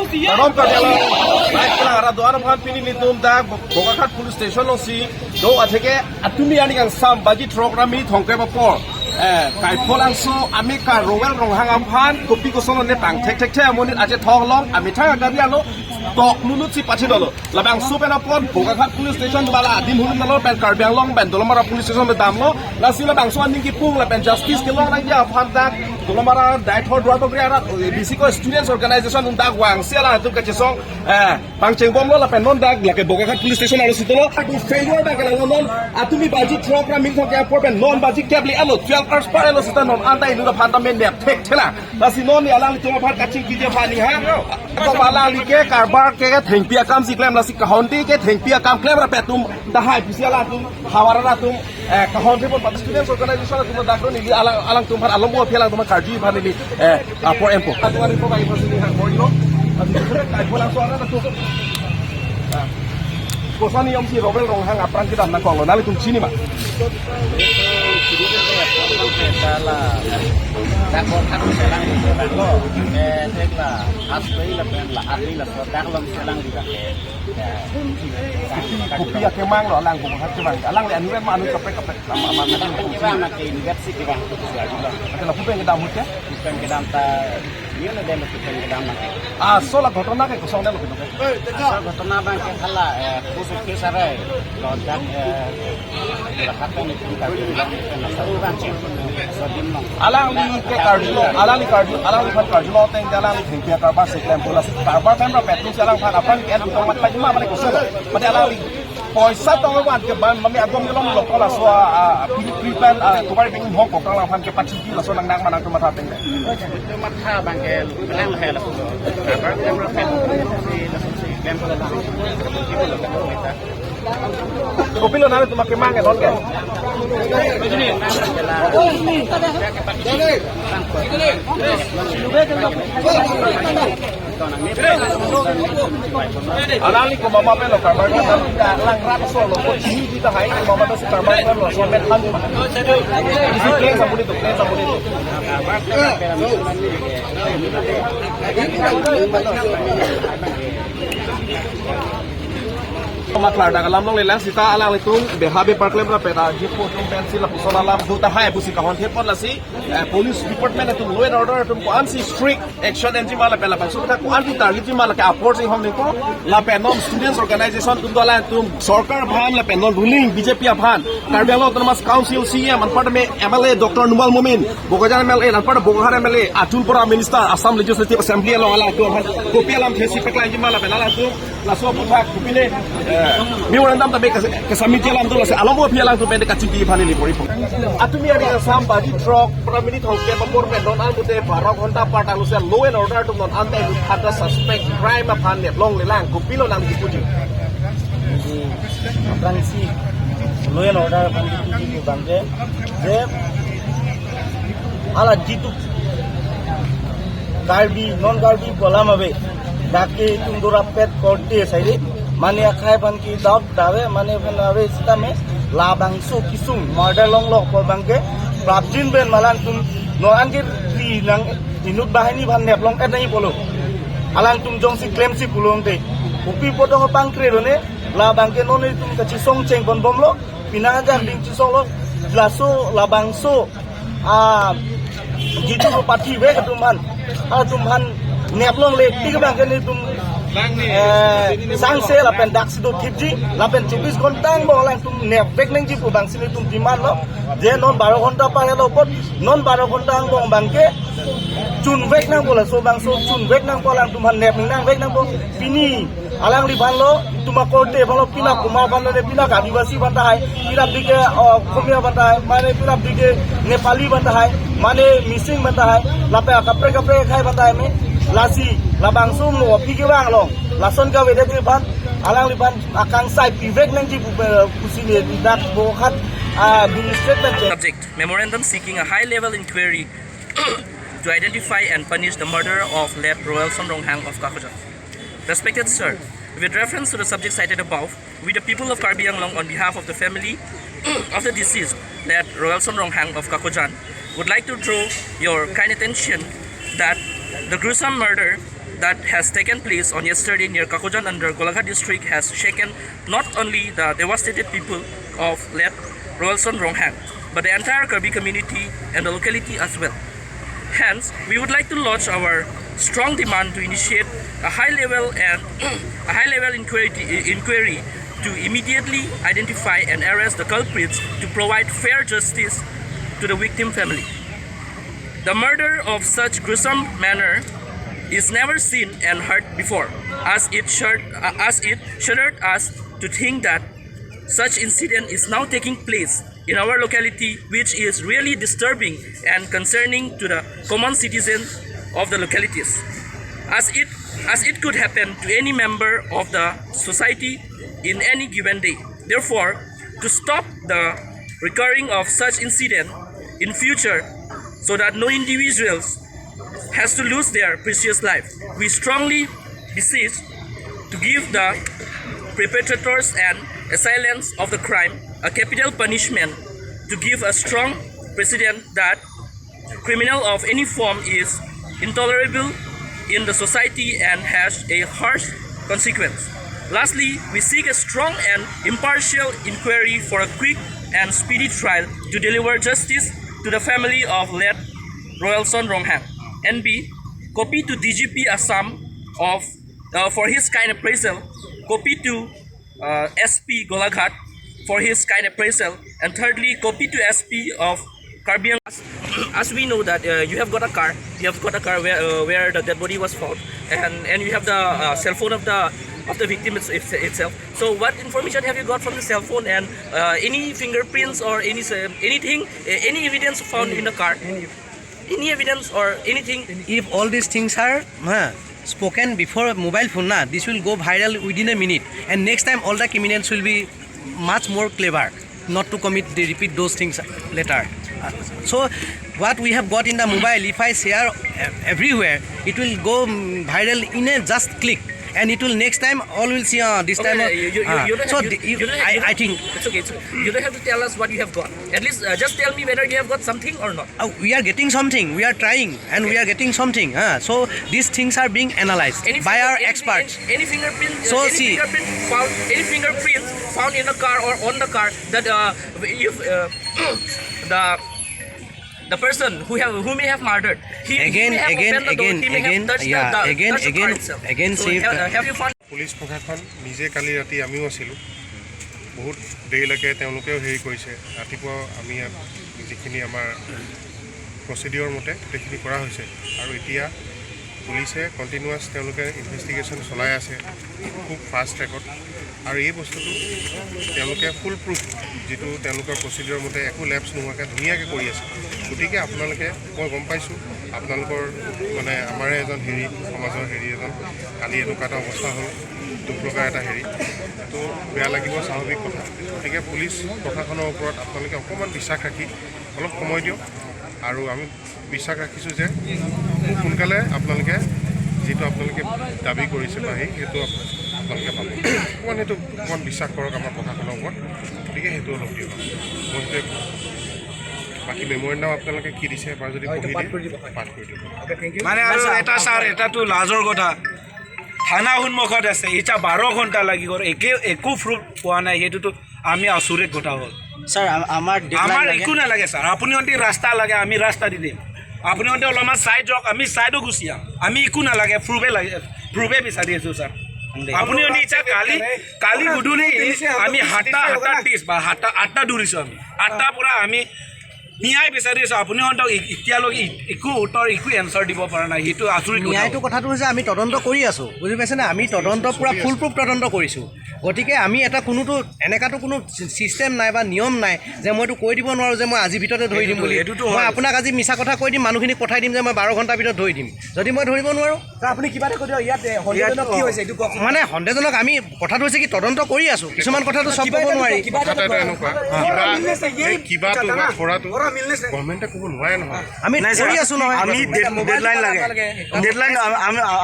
Tarom kardiala baik kena arat doa nampan pini nitum dak bogakat police station losi do atheke atumi ani ang sam baji program ini thongke bapor kai polangso amika Rowel Ronghang aphan kopi kosono ne pangthek amoni aje tholong ami thanga garialo tok nunut si pachi dolo labang supen apon bogakat police station bala adim hulun nalo pen karbiang long ben dolomara police station bedamlo lasi labang so aning ki pung lapen justice ke long nang aphan dak dolomara dai thor dua bagri arat bisiko students organization undak wang siala tu kachisong pangcheng bom lo lapen non dak lake bogakat police station alo sitolo aku failure dak la non atumi baji program min thok airport ben non baji kabli alo 12 hours par alo sitan non antai nu phan tamen dep thek thela lasi non ni alang tuma phat kaching ki je phani ha ko bala li ke karbar ke thengpia kam si klem lasi kahonti ke thengpia kam klem ra petum da hai pisiala tum hawara tum kahonti pon students organization tum dak ni alang tum phat alom bo phelang tum karji phani li apor empo atwari ko bai phasi ha morilo kai polang suara tu kosani om si Rowel Ronghang apran kita nak kong lo nali tum sini mak Dakon aku selang di Banglo, tekla asli lapen la asli la daklom selang di Banglo. Kopi ya kemang lo alang bukan hati bang, alang le anu ma anu kapek lama Kita nak ke universiti bang, ada lah kopi yang kita mut ya, bukan kita ta, dia nak demo bukan kita mak. so lah ghotona ke kosong dah lo gitu. Ghotona bang ke khala, khusus ke sarai, lo dak lakukan itu kita satu bang alang li ke karjulo alang li fan karjulo teng alang li thengpia karbar seklem bola karbar kan ra petrus alang fan apang ke du mat pai ma mane kosel mate alang li poisa tong wan ke ban mami agom yolom lo kola so prepare kubar bing hok kok lang fan ke pachi ki lo so nang nang manang tumata teng itu matha bang ke lang he la karbar kan ra petrus klem bola kopi lo nale tumake mange don ke alali ko mama pe lo karbar ka lang rat so lo ko chi di ta hai ko mama to karbar ka lo so met han isi play sa budi to maklar dah alam long lelang sita alang litung behabe parklem ra peda jipo tum pencil puson alam duta hai busi kahon thepon lasi police department atum law and order atum ko ansi strict action enji mala pela pasu ta ko anti target mala ka approach hom ni ko la penom students organization tum dola tum sarkar bhan la penon ruling bjp aphan karbelo autonomous council cm anpad me mla dr numal mumin bogajan mla anpad bogahar mla atul pura minister assam legislative assembly long ala to kopi alam thesi pekla enji mala pela la tum la so aphuthak kupine memorandum tabe kesamiti alam tu lase alam bo pialang tu pende kacing di phani li pori atumi ani asam baji truck pramini thongke bapor pe don an bute 12 ghonta part alu se law and order tu non ante ada suspect crime aphan ne long lelang kupilo nang dipuji transisi law and order aphan dipuji bangke je ala jitu garbi non garbi bolam abe dake tundura pet korte saide mane akhai ban ki dab dawe mane banave sita me labang so kisung murder long lok por bangke prabjin ben malan tum no ange ri nang dinut bahani ban nep long et nai polo alang tum jong si claim si pulong te upi podo ho pangkre rone labang ke non tum ka chisong cheng bon bom lo pinaja ding chisong lo laso labang so jitu ko pati we ka tum han nep long le ti ka bang ke ni tum sangse lapen dak sido tipji lapen 24 घंटा bo lang tum nep bek nang ji pu bang sini tum diman lo je non 12 घंटा pa helo pot non 12 घंटा ang bong bangke chun vek nang bola so bang so chun vek nang bolang tum han nep nang vek nang bo pini alang li ban lo tuma korte bang lo pina kuma ban le pina adivasi banta hai pina dige khomia banta hai mane pina dige nepali banta hai mane missing banta hai lape kapre khai banta hai me lasi labang sum no pigi bang lo lason ka wede ti ban alang li ban akang sai pivek nang ji pusile dak bo khat statement subject memorandum seeking a high level inquiry to identify and punish the murder of late Rowel Ronghang of Kakojan. Respected sir, with reference to the subject cited above, we the people of Karbi Anglong on behalf of the family of the deceased late Rowel Ronghang of Kakojan would like to draw your kind attention that the gruesome murder that has taken place on yesterday near Kakojan under Golaghat district has shaken not only the devastated people of late Rowel Ronghang, but the entire Karbi community and the locality as well. Hence, we would like to launch our strong demand to initiate a high-level inquiry to immediately identify and arrest the culprits to provide fair justice to the victim family. The murder of such gruesome manner is never seen and heard before, as it shuddered us to think that such incident is now taking place in our locality, which is really disturbing and concerning to the common citizens of the localities, as it could happen to any member of the society in any given day. Therefore, to stop the recurring of such incident in future, so that no individuals has to lose their precious life, we strongly beseech to give the perpetrators and assailants of the crime a capital punishment, to give a strong precedent that criminal of any form is intolerable in the society and has a harsh consequence. Lastly, we seek a strong and impartial inquiry for a quick and speedy trial to deliver justice to the family of late Rowel Ronghang. NB, copy to DGP Assam for his kind appraisal, copy to SP Golaghat for his kind appraisal, and thirdly, copy to SP of Karbi. As we know that you have got a car where the dead body was found, and you have the cell phone of the victim itself. So what information have you got from the cell phone, and any fingerprints or anything, any evidence found in the car? Any evidence or anything? If all these things are spoken before mobile phone, this will go viral within a minute, and next time all the criminals will be much more clever not to repeat those things later. So what we have got in the mobile, if I share everywhere, it will go viral in a just click, and it will next time all will see this time. I think it's okay. You don't have to tell us what you have got. At least just tell me whether you have got something or not. We are getting something. We are trying, and we are getting something. So these things are being analyzed by our experts. Any fingerprint? So any fingerprint found in the car or on the car that if the person who may have murdered, he may have opened the door, he may have touched the car itself. So have you found? Police প্ৰশাসন নিজে কালি ৰাতি আমিও আছিলোঁ, বহুত দেৰিলৈকে তেওঁলোকেও হেৰি কৰিছে। ৰাতিপুৱা আমি যিখিনি আমাৰ প্ৰচিডিঅ'ৰ মতে গোটেইখিনি কৰা হৈছে, আৰু এতিয়া পুলিচে কণ্টিনিউৱাছ তেওঁলোকে ইনভেষ্টিগেশ্যন চলাই আছে খুব ফাষ্ট ট্ৰেকত, আৰু এই বস্তুটো তেওঁলোকে ফুল প্ৰুফ যিটো তেওঁলোকৰ প্ৰচিডিঅ'ৰ মতে একো লেপছ নোহোৱাকৈ ধুনীয়াকৈ কৰি আছে। গতিকে আপোনালোকে, মই গম পাইছোঁ আপোনালোকৰ মানে আমাৰে এজন সমাজৰ এজন কালি এনেকুৱা এটা অৱস্থা হ'ল, দুখ লগা এটা তো বেয়া লাগিব, স্বাভাৱিক কথা। গতিকে পুলিচ প্ৰশাসনৰ ওপৰত আপোনালোকে অকণমান বিশ্বাস ৰাখি অলপ সময় দিয়ক, আৰু আমি বিশ্বাস ৰাখিছোঁ যে খুব সোনকালে আপোনালোকে যিটো আপোনালোকে দাবী কৰিছে বা সেইটো আপোনালোকে পাব। অকণমান বিশ্বাস কৰক আমাৰ প্ৰশাসনৰ ওপৰত। গতিকে সেইটো অলপ দিয়ক, মই সেইটোৱে বাকী মেমৰেণ্ডাম আপোনালোকে কি দিছে বা যদি পাঠ কৰি দিব। মানে আৰু এটা ছাৰ, এটাতো লাজৰ কথা, থানা সন্মুখত আছে, এতিয়া 12 ঘণ্টা লাগি গ'ল, একো প্ৰুফ পোৱা নাই, সেইটোতো আমি আচৰিত কথা হ'ল। ছাৰ আমাৰ একো নালাগে ছাৰ, আপুনি অন্তি ৰাস্তা লাগে, আমি ৰাস্তা দি দিম, আপুনি অন্তি অলপমান চাইড যাওক, আমি চাইডো গুচি যাম, আমি একো নালাগে, প্ৰুফে বিচাৰি আছোঁ ছাৰ। আপুনি এতিয়া কালি গধূলি আমি 7:30 বা 8টা দৌৰিছোঁ, আমি 8টাৰ পৰা আমি ন্যায় বিচাৰি আছোঁ। আপুনি এতিয়ালৈকে একো উত্তৰ, একো এনচাৰ দিব পৰা নাই, সেইটো আচৰিত। ন্যায়টো কথাটো হৈছে আমি তদন্ত কৰি আছোঁ, বুজি পাইছেনে? আমি তদন্ত পূৰা ফুল প্ৰুফ তদন্ত কৰিছোঁ। গতিকে আমি এটা এনেকুৱাতো কোনো ছিষ্টেম নাই বা নিয়ম নাই যে মইতো কৈ দিব নোৱাৰোঁ যে মই আজিৰ ভিতৰতে ধৰি দিম বুলি। মই আপোনাক আজি মিছা কথা কৈ দিম, মানুহখিনিক পঠাই দিম যে মই 12 ঘণ্টাৰ ভিতৰত ধৰি দিম, যদি মই ধৰিব নোৱাৰোঁ। আপুনি কিবা এটা কৈ দিয়ক, ইয়াত কি হৈছে এইটো কওক। মানে সন্দেহজনক আমি কথাটো হৈছে কি তদন্ত কৰি আছোঁ, কিছুমান কথাটো চব ক'ব নোৱাৰি। গভৰ্ণমেণ্টে ক'ব নোৱাৰে নহয়, আমি কৰি আছোঁ নহয়, আমি ডেডলাইন লাগে,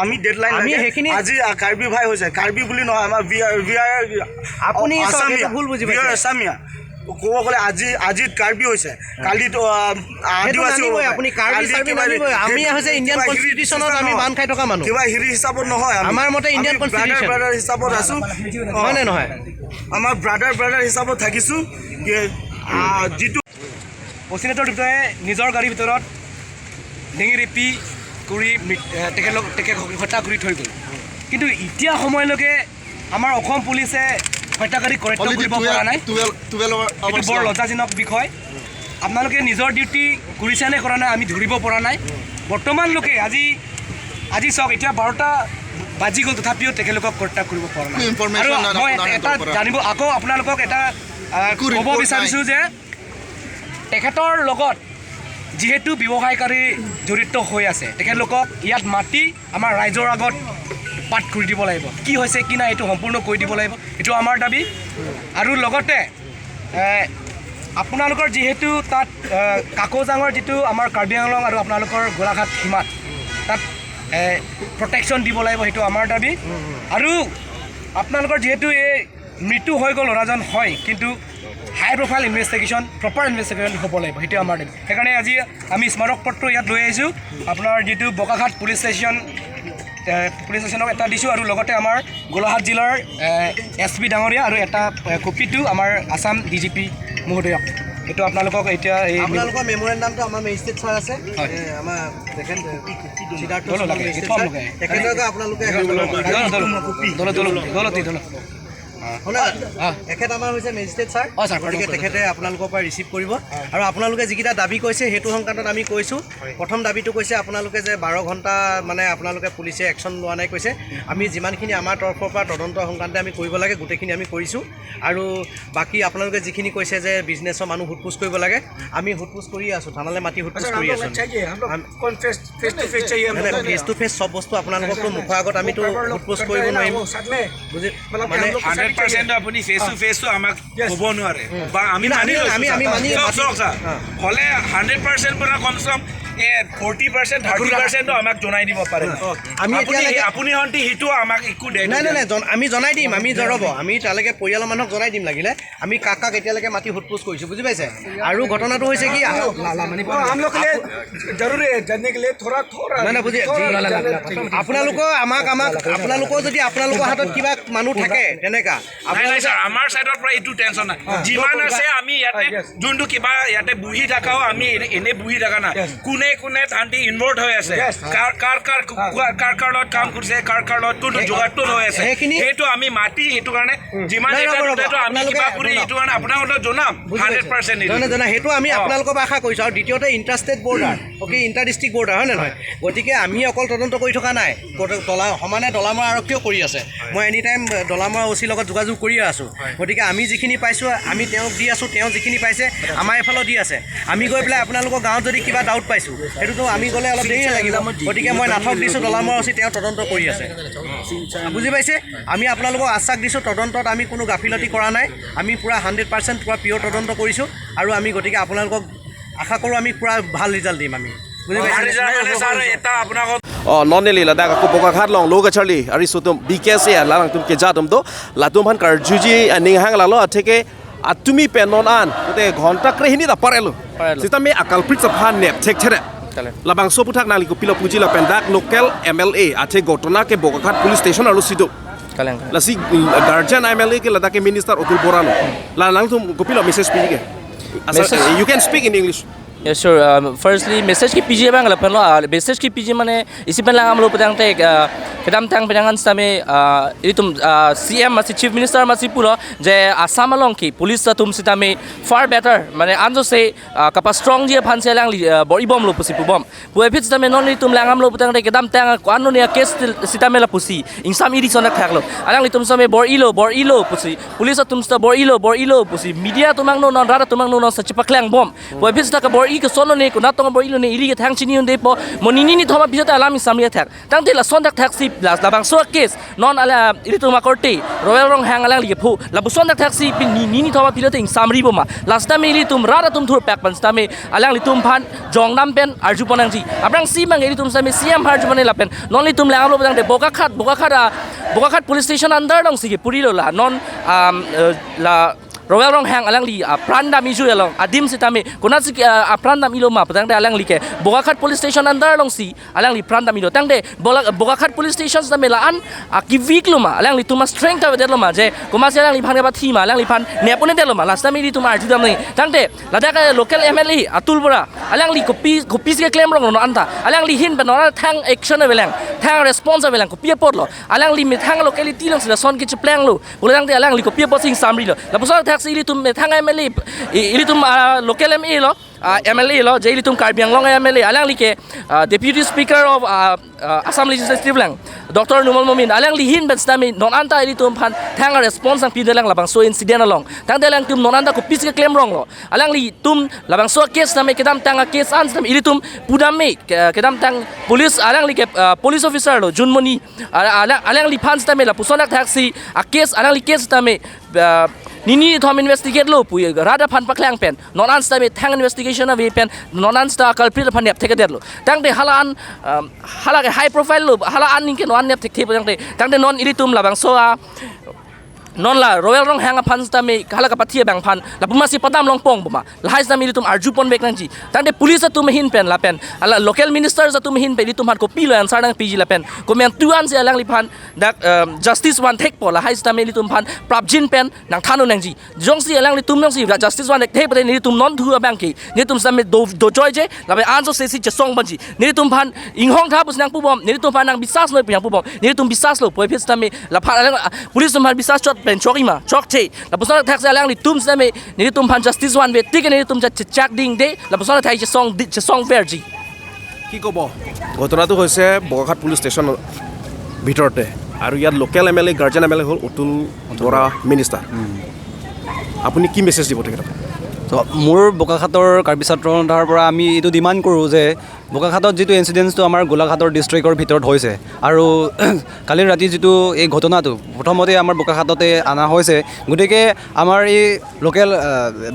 আমি ডেডলাইন আমি সেইখিনি আজি কাৰ্বি ভাই হৈছে, কাৰ্বি বুলি নহয়, আমাৰ আপুনি ভুল বুজি পাইছে। আছামিয়া ক'ব গ'লে আজি কাৰ্বি হৈছে কালিতো আদিবাসী আপুনি কাৰ্বি চাৰ্বি নানিবই আমি হৈছে ইণ্ডিয়ান কনষ্টিটিউচনত আমি বান্ধ খাই থকা মানুহ কিবা হেৰি হিচাপত নহয় আমাৰ মতে ইণ্ডিয়ান কনষ্টিটিউচন ব্ৰাদাৰ হিচাপত আছো হয় নে নহয় আমাৰ ব্ৰাদাৰ হিচাপত থাকিছোঁ যিটো অচিনাতৰ দুটাই নিজৰ গাড়ীৰ ভিতৰত ডিঙি ৰিপি কৰি তেখেত হত্যা কৰি থৈ গ'ল কিন্তু এতিয়া সময়লৈকে আমাৰ অসম পুলিচে হত্যাকাৰীক কৰিত্ব কৰিব পৰা নাই এইটো বৰ লজ্জাজনক বিষয় আপোনালোকে নিজৰ ডিউটি কৰিছে নে কৰা নাই আমি ধৰিব পৰা নাই বৰ্তমানলৈকে আজি চাওক এতিয়া 12টা বাজি গ'ল তথাপিও তেখেতলোকক কণ্টেক্ট কৰিব পৰা নাই আৰু মই এটা জানিব আকৌ আপোনালোকক এটা ক'ব বিচাৰিছোঁ যে তেখেতৰ লগত যিহেতু ব্যৱসায়কাৰী জড়িত হৈ আছে তেখেতলোকক ইয়াত মাতি আমাৰ ৰাইজৰ আগত পাঠ কৰি দিব লাগিব কি হৈছে কি নাই এইটো সম্পূৰ্ণ কৈ দিব লাগিব এইটো আমাৰ দাবী আৰু লগতে আপোনালোকৰ যিহেতু তাত কাকজাঙৰ যিটো আমাৰ কাৰ্বি আংলং আৰু আপোনালোকৰ গোলাঘাট সীমাত তাত প্ৰটেকশ্যন দিব লাগিব সেইটো আমাৰ দাবী আৰু আপোনালোকৰ যিহেতু এই মৃত্যু হৈ গ'ল ল'ৰাজন হয় কিন্তু হাই প্ৰফাইল ইনভেষ্টিগেশ্যন প্ৰপাৰ ইনভেষ্টিগেশ্যন হ'ব লাগিব সেইটো আমাৰ দাবী সেইকাৰণে আজি আমি স্মাৰক পত্ৰ ইয়াত লৈ আহিছোঁ আপোনাৰ যিটো বোকাঘাট পুলিচ ষ্টেচনক এটা দিছোঁ আৰু লগতে আমাৰ গোলাঘাট জিলাৰ SP ডাঙৰীয়া আৰু এটা কপিটো আমাৰ আছাম DGP মহোদয়ক এইটো আপোনালোকক এতিয়া এই আপোনালোকৰ মেমৰেণ্ডামটো আমাৰ মেজিষ্ট্ৰেট ছাৰ আছে আমাৰ তেখেত এখেত আমাৰ হৈছে মেজিষ্ট্ৰেট ছাৰ গতিকে তেখেতে আপোনালোকৰ পৰা ৰিচিভ কৰিব আৰু আপোনালোকে যিকেইটা দাবী কৈছে সেইটো সংক্ৰান্তত আমি কৈছোঁ প্ৰথম দাবীটো কৈছে আপোনালোকে যে 12 ঘণ্টা মানে আপোনালোকে পুলিচে একশ্যন লোৱা নাই কৈছে আমি যিমানখিনি আমাৰ তৰফৰ পৰা তদন্ত সংক্ৰান্তে আমি কৰিব লাগে গোটেইখিনি আমি কৰিছোঁ আৰু বাকী আপোনালোকে যিখিনি কৈছে যে বিজনেছৰ মানুহ হুটপুচ কৰিব লাগে আমি হুটপুচ কৰি আছোঁ থানালৈ মাতি হুটপুচ কৰি আছোঁ ফেচ টু ফেচ চব বস্তু আপোনালোককতো মুখৰ আগত আমিতো হুটপুচ কৰিব নোৱাৰিম বুজি মানে 100% আপুনি ফেচ টু ফেচটো আমাক ক'ব নোৱাৰে বা আমি মানি হ'লে 100% পৰা কমচে কম 40% 30% আমাক জনাই দিব পাৰে আপুনি হন্তি হিটো আমাক একো দে নাই আমি জনাই দিম আমি জৰাব আমি তালৈকে পৰিয়ালৰ মানুহক জনাই দিম লাগিলে আমি কাক এতিয়ালৈকে মাতি হুটপুচ কৰিছোঁ বুজি পাইছে আৰু ঘটনাটো হৈছে কি আপোনালোকৰ আপোনালোকৰ যদি আপোনালোকৰ হাতত কিবা মানুহ থাকে তেনেকা আমাৰ চাইডৰ পৰা এইটো টেনশ্যন নাই যিমান আছে আমি ইয়াতে যোনটো কিবা ইয়াতে বহি থাকাও আমি এনে বহি থাকা নাই কোনে তাহাঁতি ইনভল্ভ হৈ আছে কাৰ লগত কাম কৰিছে কাৰ লগত কোনটো যোগাৰটো হৈ আছে সেইটো আমি মাতি সেইটো কাৰণে যিমান আমি কিবা কৰি এইটো কাৰণে আপোনালোকক জনাম 100% সেইটো আমি আপোনালোকৰ আশা কৰিছোঁ আৰু দ্বিতীয়তে interstate border inter district border হয় নে নহয় গতিকে আমি অকল তদন্ত কৰি থকা নাই সমানে দলামৰা আৰক্ষীও কৰি আছে মই এনি টাইম দলামৰা OC লগত যোগাযোগ কৰি আছোঁ গতিকে আমি যিখিনি পাইছোঁ আমি তেওঁক দি আছোঁ তেওঁ যিখিনি পাইছে আমাৰ এফালেও দি আছে আমি গৈ পেলাই আপোনালোকৰ গাঁৱত যদি কিবা ডাউট পাইছোঁ সেইটোতো আমি গ'লে অলপ দেৰি লাগিব গতিকে মই নাথক দিছোঁ দলামৰা OC তেওঁ তদন্ত কৰি আছে বুজি পাইছে আমি আপোনালোকক আশ্বাস দিছোঁ তদন্তত আমি কোনো গাফিলতি কৰা নাই আমি পূৰা 100% পূৰা পিয়ৰ তদন্ত কৰিছোঁ আৰু আমি গতিকে আপোনালোকক আশা কৰোঁ আমি পূৰা ভাল ৰিজাল্ট দিম আমি বুজি পাইছে noneli la daga ko boka khat long loga charli ari sotum BKSA la lang tum ke jatum do la tum han kar juji ning hang la lo atheke atumi penon an te ghonta kre hini da parelo sita me akal prit sa phan nep thek there la bang so puthak nali ko pilo puji la pendak local MLA athe gotona ke boka khat police station alu sido la si guardian MLA ke la da ke minister Otul Boran la lang tum ko pilo message pi ke you can speak in English. Yes, sir. Firstly, message ki PG bang lapen lo. Message ki PG mane isi pen lang amlo pedang te kedam tang pedangan same itu CM masih Chief Minister masih pulo je Assam along ki police tum sitame far better mane anjo se kapa strong je phan se lang bori bom lo pusi bom pue phit sitame non li tum lang amlo pedang te kedam tang anu ne case sitame la pusi insam iri sonak thaklo alang li tum same bor ilo pusi police tum sta bor ilo pusi media tumang no non rara tumang no sachipak lang bom pue phit sta ka bor i ke sono ne ko natong bor ilo ne iri ke thang chini unde po monini ni thoma bijata alami samria thak tang te la sondak taxi plus la bang so case non ala iri tuma korte Rowel Ronghang alang li phu la bu sondak taxi pin ni thoma pilote ing samri bo ma last time iri tum rara tum thur pak pan stame alang li tum phan jongnam pen arju ponang ji abrang si mang iri tum same CM harju ponai la pen non li tum lang lo bang de boka khat police station under dong si puri lo la non la Rowel Ronghang alang li apran dam iju along adim sitami kunat si apran dam ilo ma patang de alang li ke Bogakhat police station under long si alang li pran dam ilo tang de Bogakhat police station dam laan ki weak lo ma alang li tuma strength ta de lo ma je kumasi alang li phan ba thi ma alang li phan nepune de lo ma last time li tuma aju dam ni tang de ladaka local MLA atul bora alang li kopi ke claim rong no anta alang li hin ba no thang action belang thang response belang kopi pot lo alang li mi thang locality long sila son ki chplang lo ulang de alang li kopi pot sing samri lo la posa taxi ili tum thang MLA ili tum local MLA lo MLA lo je ili tum Karbiang long MLA alang li ke deputy speaker of Assam legislative lang Dr. Numal Momin alang li hin ban stami non anta ili tum phan thang response ang pidalang labang so incident along tang de lang tum non anta kopi ke claim rong lo alang li tum labang so case nami kedam tang case ans nam ili tum pudame kedam tang police alang li ke police officer lo junmoni alang li phan stami la pusonak taxi case alang li case stami nini thom investigate lo pui rada phan paklang pen non ans stami thang investigation of pen non ans ta culprit phan nep theke lo tang de halan hala high profile lo hala an ning ke non nep thek tang de non ili tum labang so non la Rowel Ronghang phan stami hala ka pathia bang phan la pumasi padam long pong buma la hais stami litum arju pon bek nang ji tang de police tum hin pen la pen ala local ministers tum hin pe litum han ko pilo answer nang pg la pen komen tuan se alang li phan dak justice one thek po la hais stami litum phan prabjin pen nang thanu nang ji jong si alang litum nang si justice one thek pe ni tum non thu bang ki ni tum stami do joy je la be anso se si che song ban ji ni tum phan ing hong tha bus nang pu bom ni tum phan nang bisas lo pu bom ni tum bisas lo poi phit stami la phan police tum phan bisas chot pen choki ma chok che la pusana tax alang li tum sa me ni tum phan justice one ve tik ni tum cha chak ding de la pusana thai che song verji কি ক'ব ঘটনাটো হৈছে বগাঘাট police ষ্টেচনৰ ভিতৰতে আৰু ইয়াত local MLA guardian MLA হ'ল Atul Bora minister আপুনি কি মেছেজ দিব তেখেতক তো মোৰ বোকাখাটৰ কাৰ্বি ছাত্ৰ সন্থাৰ পৰা আমি এইটো ডিমাণ্ড কৰোঁ যে বোকাখাটত যিটো ইনচিডেন্টটো আমাৰ গোলাঘাটৰ ডিষ্ট্ৰিক্টৰ ভিতৰত হৈছে আৰু কালি ৰাতি যিটো এই ঘটনাটো প্ৰথমতে আমাৰ বোকাখাটতে অনা হৈছে গতিকে আমাৰ এই লোকেল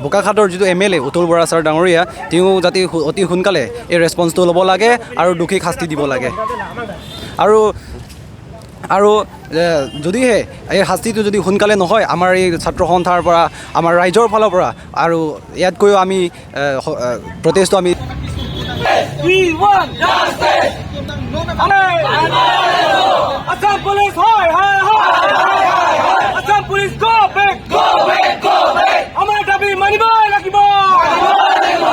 বোকাখাটৰ যিটো MLA অতুল বৰা ছাৰ ডাঙৰীয়া তেওঁ যাতে অতি সোনকালে এই ৰেছপন্সটো ল'ব লাগে আৰু দোষীক শাস্তি দিব লাগে আৰু যদিহে এই শাস্তিটো যদি সোনকালে নহয় আমাৰ এই ছাত্ৰ সন্থাৰ পৰা আমাৰ ৰাইজৰ ফালৰ পৰা আৰু ইয়াতকৈও আমি প্ৰটেষ্টটো আমি We want justice. Assam police, hi. Assam police, go back. Amar dabi mani boy, lucky boy.